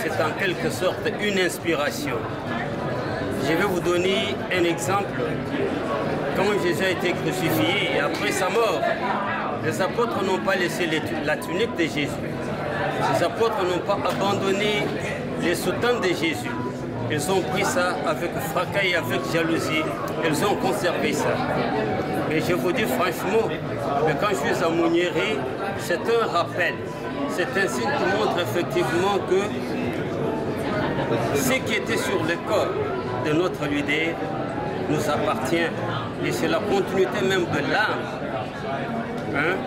c'est en quelque sorte une inspiration. Je vais vous donner un exemple. Quand Jésus a été crucifié et après sa mort, les apôtres n'ont pas laissé la tunique de Jésus. Les apôtres n'ont pas abandonné les soutanes de Jésus. Ils ont pris ça avec fracas et avec jalousie. Ils ont conservé ça. Mais je vous dis franchement, que quand je suis à Mounieri, c'est un rappel. C'est un signe qui montre effectivement que ce qui était sur le corps de notre leader nous appartient. Et c'est la continuité même de l'âme,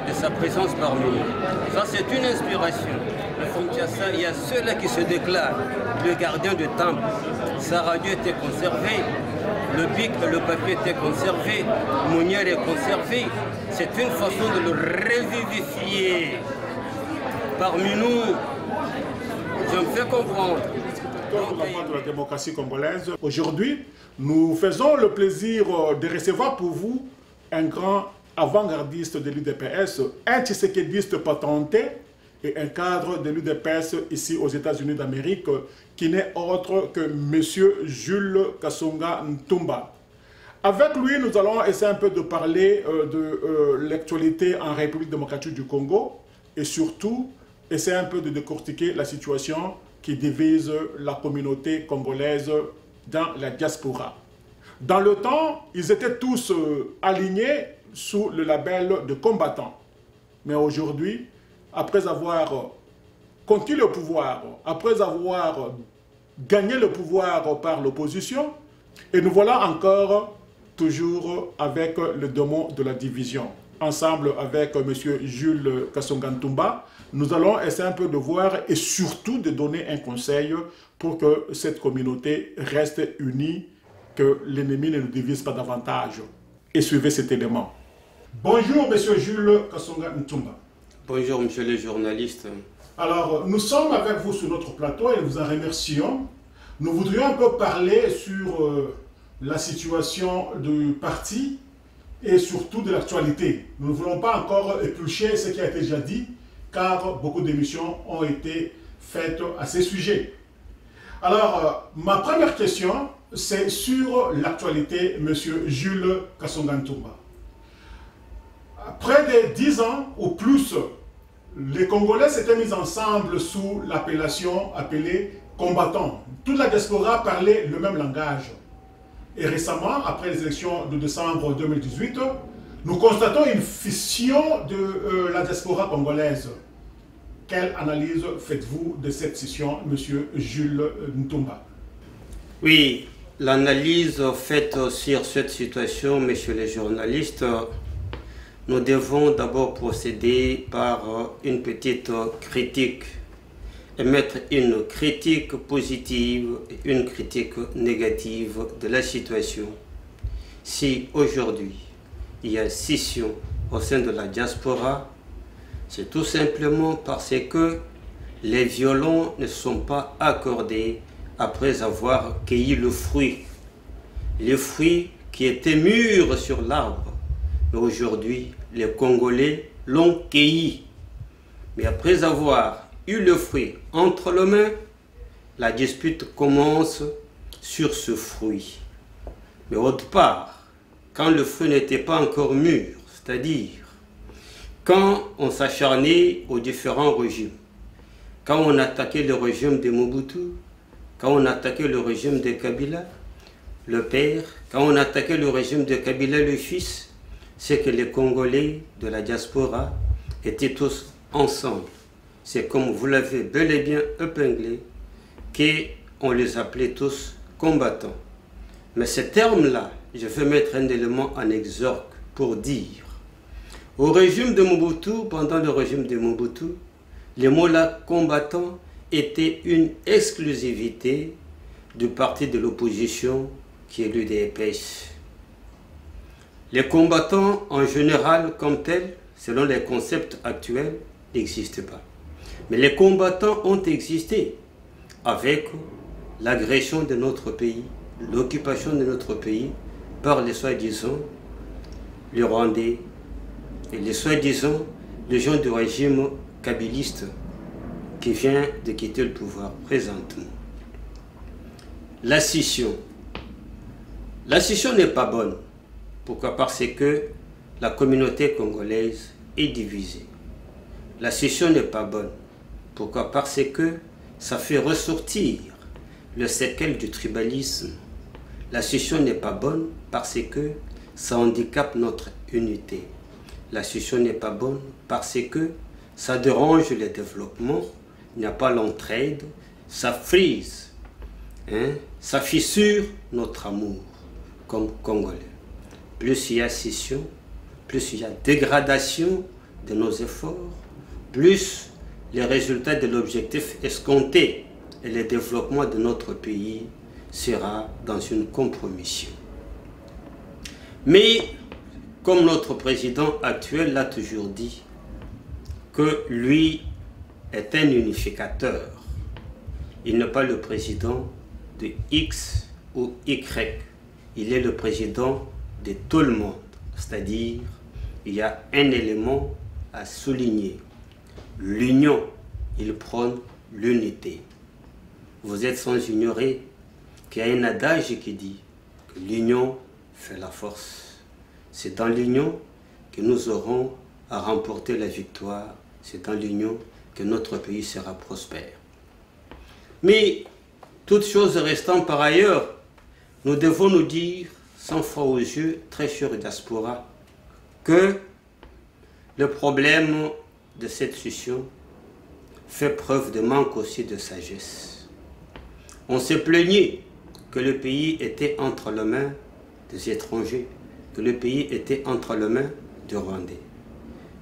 de sa présence parmi nous. Ça, c'est une inspiration. Il y a ceux-là qui se déclarent le gardien du temple. Sa radio était conservée, le bic et le papier étaient conservés, Mounière est conservé. C'est une façon de le revivifier parmi nous. Je me fais comprendre. De la démocratie congolaise. Aujourd'hui, nous faisons le plaisir de recevoir pour vous un grand avant-gardiste de l'UDPS, un tshisekidiste patenté et un cadre de l'UDPS ici aux États-Unis d'Amérique, qui n'est autre que M. Jules Kasonga Ntumba. Avec lui, nous allons essayer un peu de parler de l'actualité en République démocratique du Congo et surtout essayer un peu de décortiquer la situation qui divise la communauté congolaise dans la diaspora. Dans le temps, ils étaient tous alignés sous le label de combattants. Mais aujourd'hui, après avoir conquis le pouvoir, après avoir gagné le pouvoir par l'opposition, et nous voilà encore toujours avec le démon de la division. Ensemble avec M. Jules Kasonga Ntumba, nous allons essayer un peu de voir et surtout de donner un conseil pour que cette communauté reste unie, que l'ennemi ne nous divise pas davantage. Et suivez cet élément. Bonjour M. Jules Kasonga Ntumba. Bonjour monsieur le journaliste. Alors, nous sommes avec vous sur notre plateau et nous vous en remercions. Nous voudrions un peu parler sur la situation du parti et surtout de l'actualité. Nous ne voulons pas encore éplucher ce qui a été déjà dit, car beaucoup d'émissions ont été faites à ces sujets. Alors, ma première question, c'est sur l'actualité, M. Jules Kasonga Ntumba. Près de 10 ans ou plus, les Congolais s'étaient mis ensemble sous l'appellation appelée combattants. Toute la diaspora parlait le même langage. Et récemment, après les élections de décembre 2018, nous constatons une fission de la diaspora congolaise. Quelle analyse faites-vous de cette scission, M. Jules Ntumba? Oui, l'analyse faite sur cette situation, messieurs les journalistes, nous devons d'abord procéder par une petite critique, émettre une critique positive et une critique négative de la situation. Si aujourd'hui il y a scission au sein de la diaspora, c'est tout simplement parce que les violons ne sont pas accordés après avoir cueilli le fruit qui était mûr sur l'arbre. Mais aujourd'hui, les Congolais l'ont cueilli. Mais après avoir eu le fruit entre les mains, la dispute commence sur ce fruit. Mais autre part, quand le fruit n'était pas encore mûr, c'est-à-dire quand on s'acharnait aux différents régimes, quand on attaquait le régime de Mobutu, quand on attaquait le régime de Kabila, le père, quand on attaquait le régime de Kabila, le fils, c'est que les Congolais de la diaspora étaient tous ensemble. C'est comme vous l'avez bel et bien épinglé, qu'on les appelait tous combattants. Mais ce terme-là, je vais mettre un élément en exergue pour dire, au régime de Mobutu, pendant le régime de Mobutu, les mots-là combattants étaient une exclusivité du parti de l'opposition qui est l'UDPS. Les combattants en général comme tels, selon les concepts actuels, n'existent pas. Mais les combattants ont existé avec l'agression de notre pays, l'occupation de notre pays par les soi-disant les Rwandais et les soi-disant les gens du régime kabiliste qui vient de quitter le pouvoir présentement. La scission. La scission n'est pas bonne. Pourquoi? Parce que la communauté congolaise est divisée. La scission n'est pas bonne. Pourquoi? Parce que ça fait ressortir le séquel du tribalisme. La scission n'est pas bonne parce que ça handicape notre unité. La scission n'est pas bonne parce que ça dérange le développement, il n'y a pas l'entraide, ça frise, ça fissure notre amour comme Congolais. Plus il y a scission, plus il y a dégradation de nos efforts, plus les résultats de l'objectif escompté et le développement de notre pays sera dans une compromission. Mais, comme notre président actuel l'a toujours dit, que lui est un unificateur. Il n'est pas le président de X ou Y. Il est le président de tout le monde. C'est-à-dire, il y a un élément à souligner. L'union, il prône l'unité. Vous êtes sans ignorer qu'il y a un adage qui dit que l'union fait la force. C'est dans l'union que nous aurons à remporter la victoire. C'est dans l'union que notre pays sera prospère. Mais, toutes choses restant par ailleurs, nous devons nous dire, sans foi aux yeux, très chère diaspora, que le problème de cette scission fait preuve de manque aussi de sagesse. On s'est plaigné que le pays était entre les mains des étrangers, que le pays était entre les mains des Rwandais.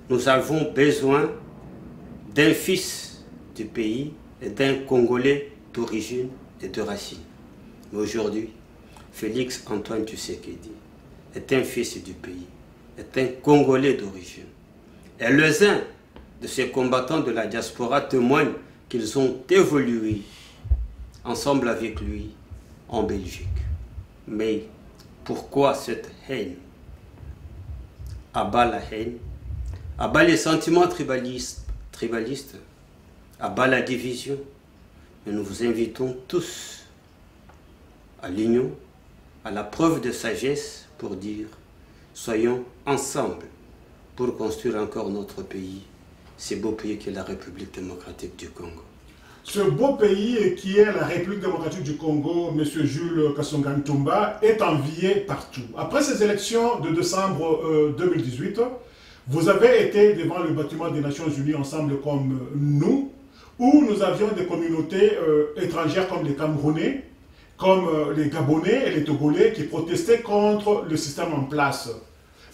Nous avons besoin d'un fils du pays et d'un Congolais d'origine et de racine. Mais aujourd'hui, Félix Antoine Tshisekedi est un fils du pays, est un Congolais d'origine. Et les uns de ces combattants de la diaspora témoignent qu'ils ont évolué ensemble avec lui en Belgique. Mais pourquoi cette haine? Abat la haine, abat les sentiments tribalistes, abat la division. Mais nous vous invitons tous à l'union, à la preuve de sagesse pour dire soyons ensemble pour construire encore notre pays, ce beau pays qui est la République démocratique du Congo. Ce beau pays qui est la République démocratique du Congo, M. Jules Kasonga Ntumba, est envié partout. Après ces élections de décembre 2018, vous avez été devant le bâtiment des Nations Unies ensemble comme nous, où nous avions des communautés étrangères comme les Camerounais, comme les Gabonais et les Togolais qui protestaient contre le système en place.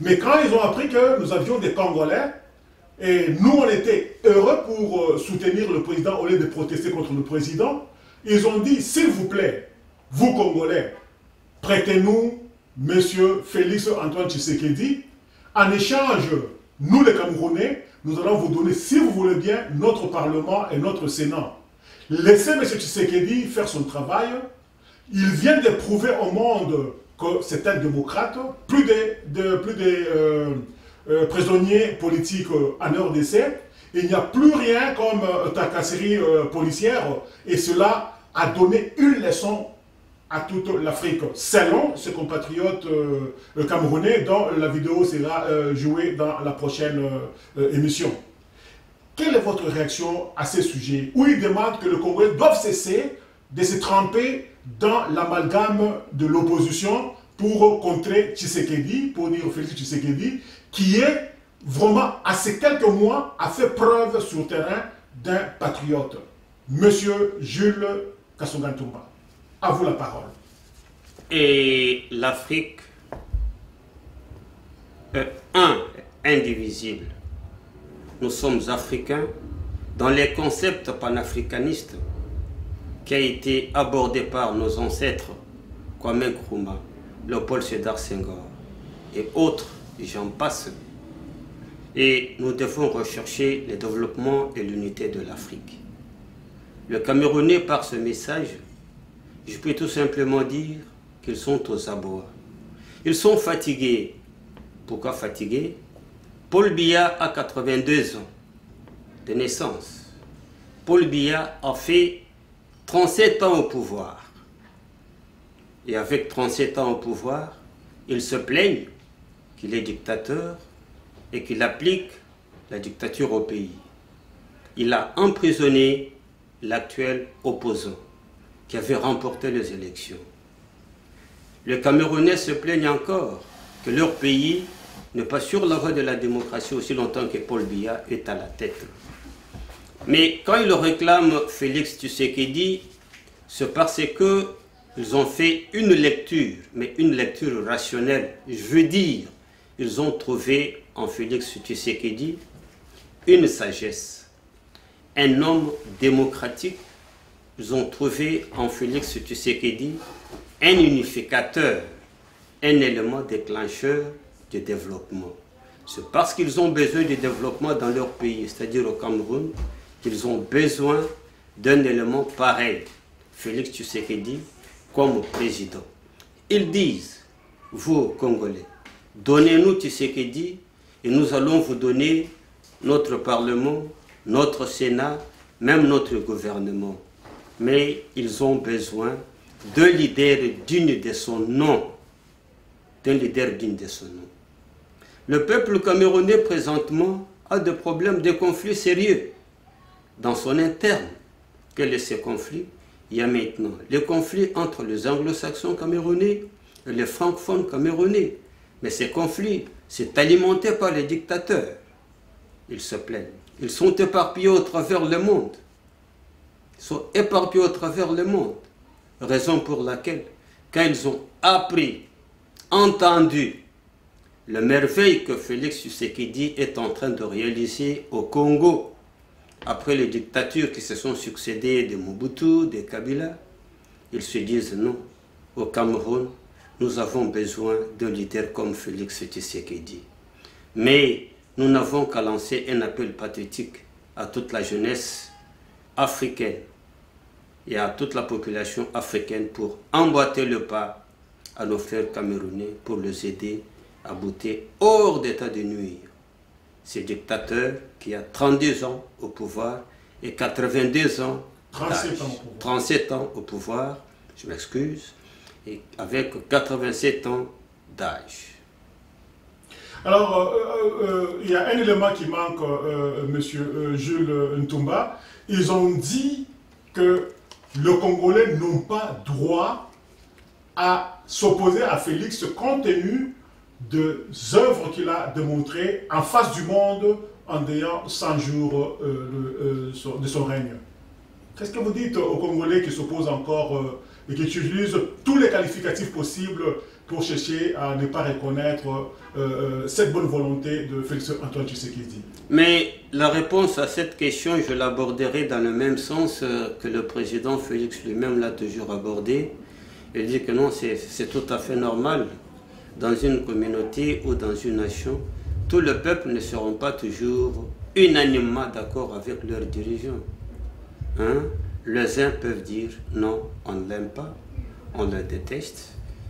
Mais quand ils ont appris que nous avions des Congolais, et nous on était heureux pour soutenir le président au lieu de protester contre le président, ils ont dit, s'il vous plaît, vous Congolais, prêtez-nous M. Félix Antoine Tshisekedi, en échange, nous les Camerounais, nous allons vous donner, si vous voulez bien, notre Parlement et notre Sénat. Laissez M. Tshisekedi faire son travail. Il vient de prouver au monde que c'est un démocrate. Plus de prisonniers politiques en RDC. Il n'y a plus rien comme tracasserie policière. Et cela a donné une leçon à toute l'Afrique, selon ses compatriotes camerounais, dont la vidéo sera jouée dans la prochaine émission. Quelle est votre réaction à ces sujets où ils demandent que le Congolais doivent cesser de se tremper dans l'amalgame de l'opposition pour contrer Tshisekedi, pour dire Félix Tshisekedi, qui est vraiment, à ces quelques mois, a fait preuve sur le terrain d'un patriote. Monsieur Jules Kasonga Ntumba, à vous la parole. Et l'Afrique est indivisible. Nous sommes africains dans les concepts panafricanistes qui a été abordé par nos ancêtres Kwame Nkrumah, Léopold Sédar Senghor et autres, j'en passe. Et nous devons rechercher le développement et l'unité de l'Afrique. Le Camerounais, par ce message, je peux tout simplement dire qu'ils sont aux abois. Ils sont fatigués. Pourquoi fatigués? Paul Biya a 82 ans de naissance. Paul Biya a fait 37 ans au pouvoir. Et avec 37 ans au pouvoir, il se plaigne qu'il est dictateur et qu'il applique la dictature au pays. Il a emprisonné l'actuel opposant qui avait remporté les élections. Les Camerounais se plaignent encore que leur pays n'est pas sur la voie de la démocratie aussi longtemps que Paul Biya est à la tête. Mais quand ils réclament Félix Tshisekedi, c'est parce qu'ils ont fait une lecture, mais une lecture rationnelle. Je veux dire, ils ont trouvé en Félix Tshisekedi une sagesse, un homme démocratique. Ils ont trouvé en Félix Tshisekedi un unificateur, un élément déclencheur du développement. C'est parce qu'ils ont besoin de développement dans leur pays, c'est-à-dire au Cameroun, qu'ils ont besoin d'un élément pareil, Félix Tshisekedi, comme président. Ils disent, vous Congolais, donnez-nous Tshisekedi et nous allons vous donner notre Parlement, notre Sénat, même notre gouvernement. Mais ils ont besoin d'un leader digne de son nom. D'un leader digne de son nom. Le peuple camerounais présentement a des problèmes, des conflits sérieux dans son interne. Quels sont ces conflits? Il y a maintenant les conflits entre les anglo-saxons camerounais et les francophones camerounais. Mais ces conflits, c'est alimenté par les dictateurs. Ils se plaignent. Ils sont éparpillés au travers le monde. Ils sont éparpillés au travers le monde. Raison pour laquelle, quand ils ont appris, entendu le merveille que Félix Tshisekedi est en train de réaliser au Congo, après les dictatures qui se sont succédées de Mobutu, de Kabila, ils se disent non, au Cameroun, nous avons besoin d'un leader comme Félix Tshisekedi. Mais nous n'avons qu'à lancer un appel pathétique à toute la jeunesse africaine et à toute la population africaine pour emboîter le pas à nos frères camerounais, pour les aider à bouter hors d'état de nuire ces dictateurs qui a 32 ans au pouvoir et 82 ans, 37 ans au pouvoir, je m'excuse, et avec 87 ans d'âge. Alors, il y a un élément qui manque, monsieur Jules Ntumba. Ils ont dit que les Congolais n'ont pas droit à s'opposer à Félix compte tenu des œuvres qu'il a démontrées en face du monde en ayant 100 jours de son règne. Qu'est-ce que vous dites aux Congolais qui s'opposent encore et qui utilisent tous les qualificatifs possibles pour chercher à ne pas reconnaître cette bonne volonté de Félix Antoine Tshisekedi? Mais la réponse à cette question, je l'aborderai dans le même sens que le président Félix lui-même l'a toujours abordé. Il dit que non, c'est tout à fait normal. Dans une communauté ou dans une nation, tout le peuple ne seront pas toujours unanimement d'accord avec leurs dirigeants. Hein? Les uns peuvent dire non, on ne l'aime pas, on le déteste,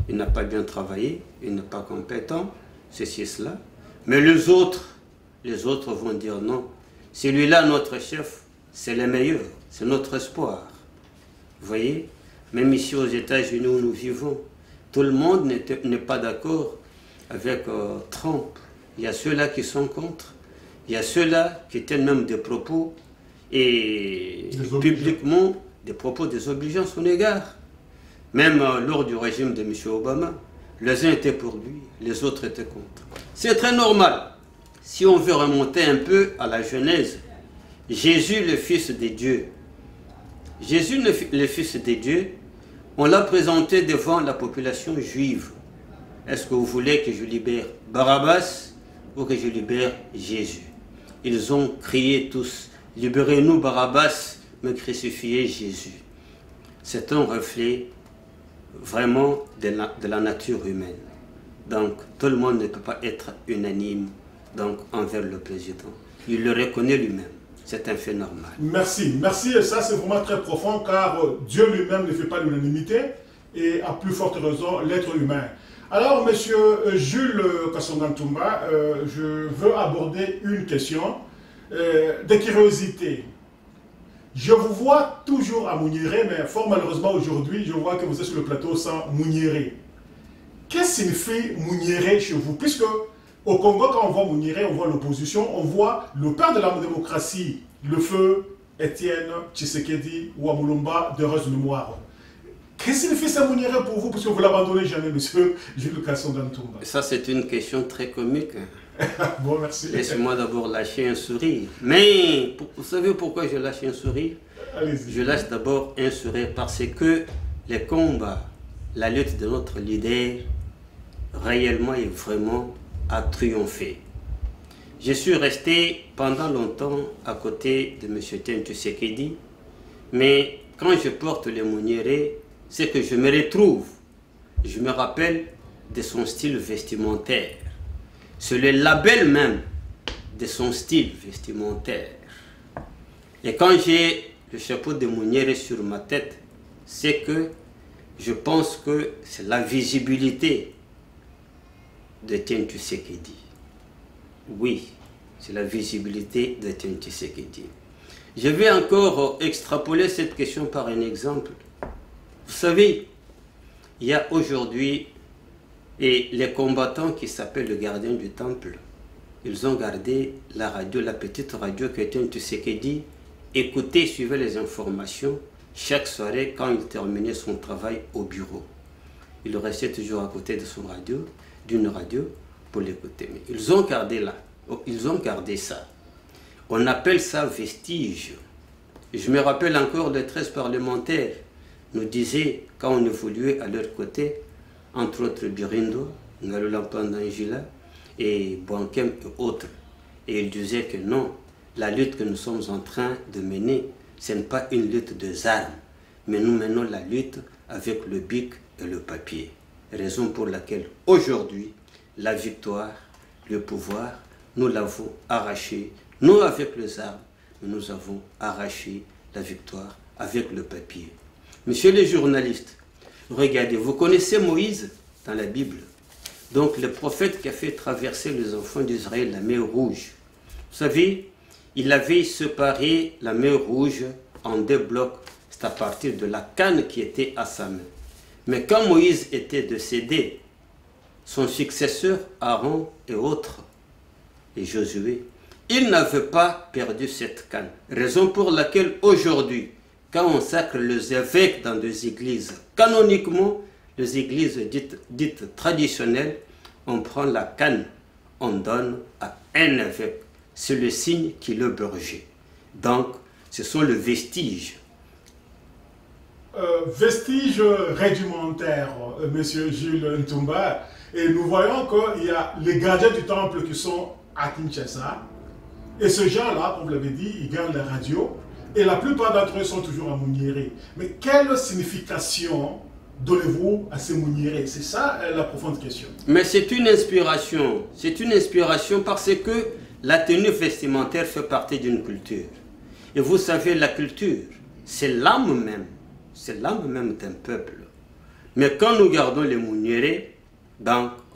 il n'a pas bien travaillé, il n'est pas compétent, ceci, cela. Mais les autres vont dire non, celui-là, notre chef, c'est le meilleur, c'est notre espoir. Vous voyez, même ici aux États-Unis où nous vivons, tout le monde n'est pas d'accord avec Trump. Il y a ceux-là qui sont contre, il y a ceux-là qui tiennent même des propos et publiquement des propos désobligeants à son égard. Même lors du régime de M. Obama, les uns étaient pour lui, les autres étaient contre. C'est très normal. Si on veut remonter un peu à la Genèse, Jésus, le Fils de Dieu, Jésus, le Fils de Dieu, on l'a présenté devant la population juive. Est-ce que vous voulez que je libère Barabbas ou que je libère Jésus? Ils ont crié tous, libérez-nous Barabbas, mais crucifiez Jésus. C'est un reflet vraiment de la nature humaine. Donc tout le monde ne peut pas être unanime donc, envers le président. Il le reconnaît lui-même. C'est un fait normal. Merci. Merci, et ça c'est vraiment très profond car Dieu lui-même ne fait pas l'unanimité et à plus forte raison l'être humain. Alors, monsieur Jules Kasonga Ntumba, je veux aborder une question de curiosité. Je vous vois toujours à Mouniéré, mais fort malheureusement aujourd'hui, je vois que vous êtes sur le plateau sans Mouniéré. Qu'est-ce que signifie Mouniéré chez vous? Puisque au Congo, quand on voit Mouniéré, on voit l'opposition, on voit le père de la démocratie, le feu Étienne Tshisekedi Ouamulumba de heureuse mémoire. Qu'est-ce que signifie ça Mouniéré pour vous? Parce que vous l'abandonnez jamais, monsieur Jules Kassonga Ntoumba. Ça, c'est une question très comique. Bon, merci. Laissez-moi d'abord lâcher un sourire. Mais vous savez pourquoi je lâche un sourire? Je lâche d'abord un sourire parce que les combats, la lutte de notre leader, réellement et vraiment a triomphé. Je suis resté pendant longtemps à côté de M. Etienne Tshisekedi, mais quand je porte le Mouniéré, c'est que je me retrouve. Je me rappelle de son style vestimentaire. C'est le label même de son style vestimentaire. Et quand j'ai le chapeau de Mouniéré sur ma tête, c'est que je pense que c'est la visibilité d'Etienne Tshisekedi. Oui, c'est la visibilité d'Etienne Tshisekedi. Je vais encore extrapoler cette question par un exemple. Vous savez, il y a aujourd'hui les combattants qui s'appellent le gardien du temple. Ils ont gardé la radio, la petite radio que Etienne Tshisekedi écoutait, suivait les informations chaque soirée quand il terminait son travail au bureau. Il restait toujours à côté de son radio, d'une radio, pour l'écouter. Mais ils ont gardé là, ils ont gardé ça. On appelle ça vestige. Je me rappelle encore les 13 parlementaires nous disaient, quand on évoluait à leur côté, entre autres Birindo, Ngaloulampandangila et Boankem et autres. Et ils disaient que non, la lutte que nous sommes en train de mener, ce n'est pas une lutte de armes, mais nous menons la lutte avec le bic et le papier. Raison pour laquelle aujourd'hui, la victoire, le pouvoir, nous l'avons arraché, non avec les armes, mais nous avons arraché la victoire avec le papier. Messieurs les journalistes, regardez, vous connaissez Moïse dans la Bible. Donc le prophète qui a fait traverser les enfants d'Israël la mer Rouge. Vous savez, il avait séparé la mer Rouge en 2 blocs. C'est à partir de la canne qui était à sa main. Mais quand Moïse était décédé, son successeur Aaron et autres, et Josué, ils n'avaient pas perdu cette canne. Raison pour laquelle aujourd'hui, quand on sacre les évêques dans des églises, canoniquement, les églises dites traditionnelles, on prend la canne, on donne à un évêque. C'est le signe qu'il est berger. Donc, ce sont les vestiges. Vestiges rudimentaires, monsieur Jules Ntoumba. Et nous voyons qu'il y a les gardiens du temple qui sont à Kinshasa. Et ces gens-là, comme vous l'avez dit, ils gardent la radio. Et la plupart d'entre eux sont toujours à Mouniéré. Mais quelle signification donnez-vous à ces Mouniéré? C'est ça la profonde question. Mais c'est une inspiration. C'est une inspiration parce que la tenue vestimentaire fait partie d'une culture. Et vous savez, la culture, c'est l'âme même. C'est l'âme même d'un peuple. Mais quand nous gardons les Mouniéré,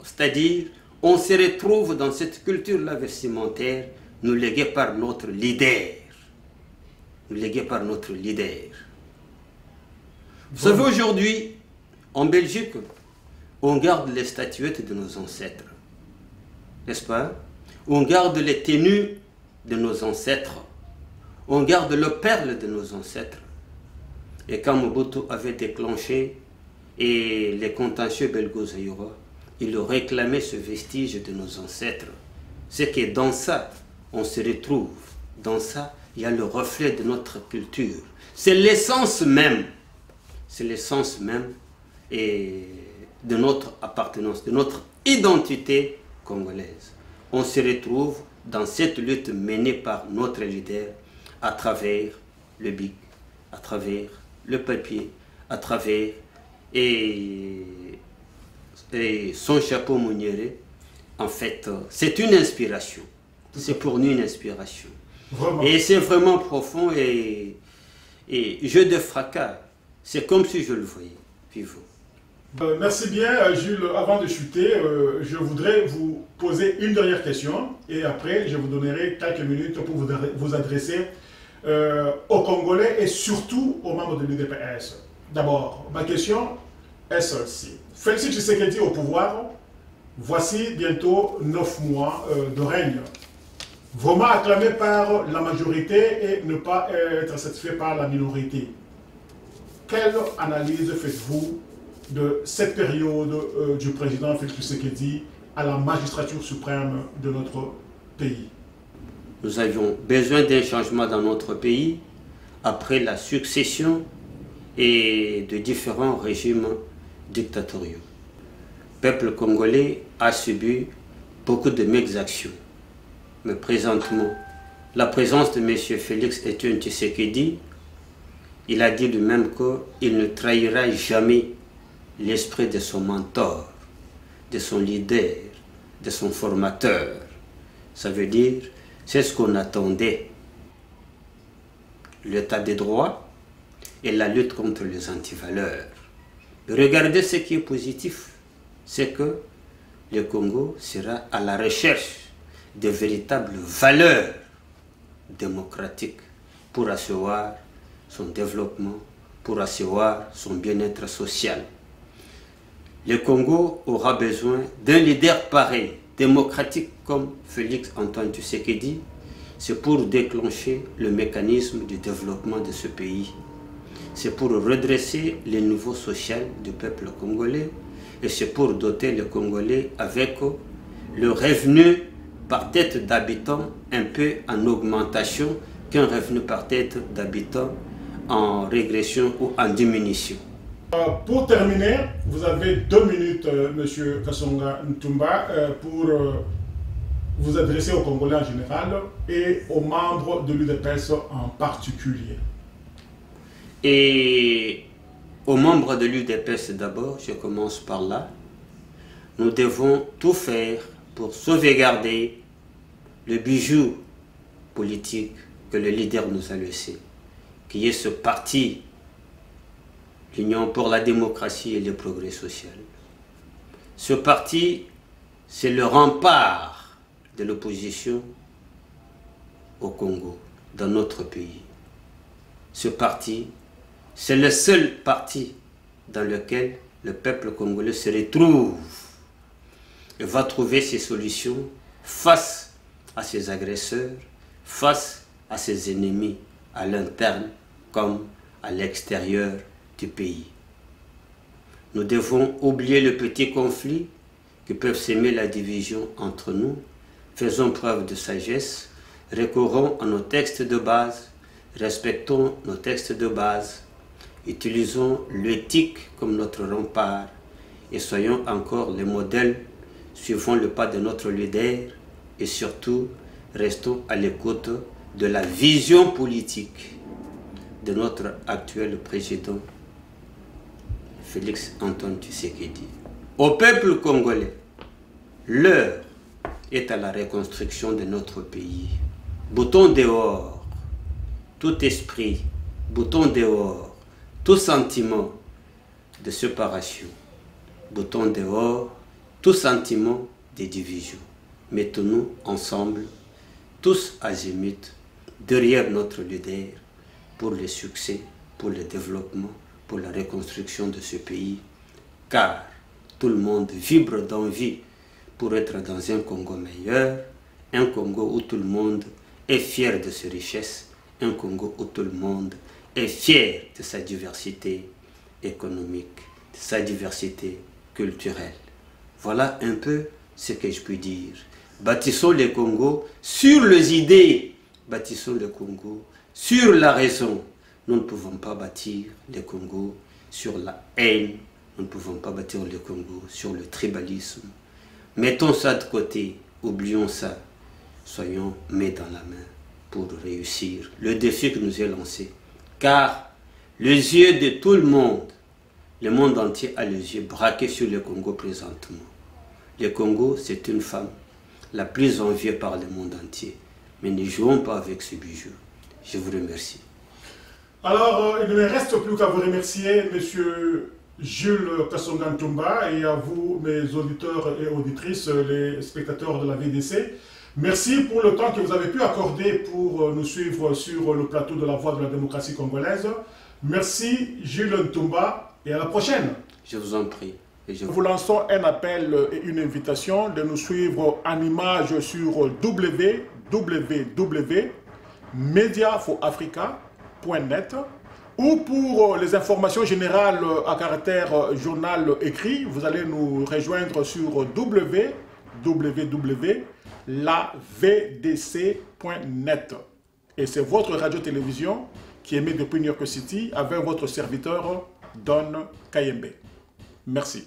c'est-à-dire, on se retrouve dans cette culture-là vestimentaire, nous léguée par notre leader. Nous léguée par notre leader. Vous savez, aujourd'hui, en Belgique, on garde les statuettes de nos ancêtres. N'est-ce pas? On garde les tenues de nos ancêtres. On garde le perle de nos ancêtres. Et quand Mobutu avait déclenché et les contentieux belgo-zaïrois, il réclamait ce vestige de nos ancêtres. C'est que dans ça, on se retrouve. Dans ça, il y a le reflet de notre culture. C'est l'essence même. C'est l'essence même et de notre appartenance, de notre identité congolaise. On se retrouve dans cette lutte menée par notre leader à travers le bic, à travers le papier, à travers et son chapeau Mouniéré. En fait, c'est une inspiration. C'est pour nous une inspiration. Vraiment. Et c'est vraiment profond et jeu de fracas. C'est comme si je le voyais, vivant. Merci bien, Jules. Avant de chuter, je voudrais vous poser une dernière question et après, je vous donnerai quelques minutes pour vous adresser aux Congolais et surtout aux membres de l'UDPS. D'abord, ma question est celle-ci. Félix Tshisekedi au pouvoir, voici bientôt 9 mois de règne. Vraiment acclamé par la majorité et ne pas être satisfait par la minorité. Quelle analyse faites-vous de cette période du président Félix Tshisekedi à la magistrature suprême de notre pays? Nous avions besoin d'un changement dans notre pays après la succession et de différents régimes dictatoriaux. Le peuple congolais a subi beaucoup de m'exactions. Mais présentement, la présence de M. Félix Tshisekedi, il a dit lui-même qu'il ne trahira jamais l'esprit de son mentor, de son leader, de son formateur. Ça veut dire, c'est ce qu'on attendait. L'état de droit et la lutte contre les antivaleurs. Regardez ce qui est positif, c'est que le Congo sera à la recherche de véritables valeurs démocratiques pour asseoir son développement, pour asseoir son bien-être social. Le Congo aura besoin d'un leader pareil, démocratique comme Félix Antoine Tshisekedi. C'est pour déclencher le mécanisme du développement de ce pays. C'est pour redresser le niveau social du peuple congolais et c'est pour doter le Congolais avec le revenu par tête d'habitant un peu en augmentation qu'un revenu par tête d'habitant en régression ou en diminution. Pour terminer, vous avez 2 minutes, M. Kasonga Ntumba, pour vous adresser aux Congolais en général et aux membres de l'UDPS en particulier. Et aux membres de l'UDPS d'abord, je commence par là, nous devons tout faire pour sauvegarder le bijou politique que le leader nous a laissé, qui est ce parti, l'Union pour la démocratie et le progrès social. Ce parti, c'est le rempart de l'opposition au Congo, dans notre pays. Ce parti, c'est le seul parti dans lequel le peuple congolais se retrouve et va trouver ses solutions face à ses agresseurs, face à ses ennemis à l'interne comme à l'extérieur du pays. Nous devons oublier le petit conflit qui peuvent s'aimer la division entre nous. Faisons preuve de sagesse, recourons à nos textes de base, respectons nos textes de base, utilisons l'éthique comme notre rempart et soyons encore les modèles, suivons le pas de notre leader et surtout restons à l'écoute de la vision politique de notre actuel président Félix Antoine Tshisekedi. Au peuple congolais, l'heure est à la reconstruction de notre pays. Boutons dehors tout esprit, boutons dehors tout sentiment de séparation, boutons dehors tout sentiment de division. Mettons-nous ensemble, tous azimuts, derrière notre leader pour le succès, pour le développement, pour la reconstruction de ce pays, car tout le monde vibre d'envie pour être dans un Congo meilleur, un Congo où tout le monde est fier de ses richesses, un Congo où tout le monde est fier de sa diversité économique, de sa diversité culturelle. Voilà un peu ce que je peux dire. Bâtissons le Congo sur les idées, bâtissons le Congo sur la raison. Nous ne pouvons pas bâtir le Congo sur la haine, nous ne pouvons pas bâtir le Congo sur le tribalisme. Mettons ça de côté, oublions ça, soyons main dans la main pour réussir le défi que nous est lancé. Car les yeux de tout le monde entier a les yeux braqués sur le Congo présentement. Le Congo, c'est une femme, la plus enviée par le monde entier. Mais ne jouons pas avec ce bijou. Je vous remercie. Alors, il ne me reste plus qu'à vous remercier, M. Jules Kasonga Ntumba, et à vous, mes auditeurs et auditrices, les spectateurs de la VDC, Merci pour le temps que vous avez pu accorder pour nous suivre sur le plateau de la Voix de la démocratie congolaise. Merci Jules Ntumba et à la prochaine. Je vous en prie. Nous vous lançons un appel et une invitation de nous suivre en image sur www.mediaforafrica.net ou pour les informations générales à caractère journal écrit, vous allez nous rejoindre sur www.lavdc.net. Et c'est votre radio-télévision qui émet depuis New York City avec votre serviteur Don Kayembe. Merci.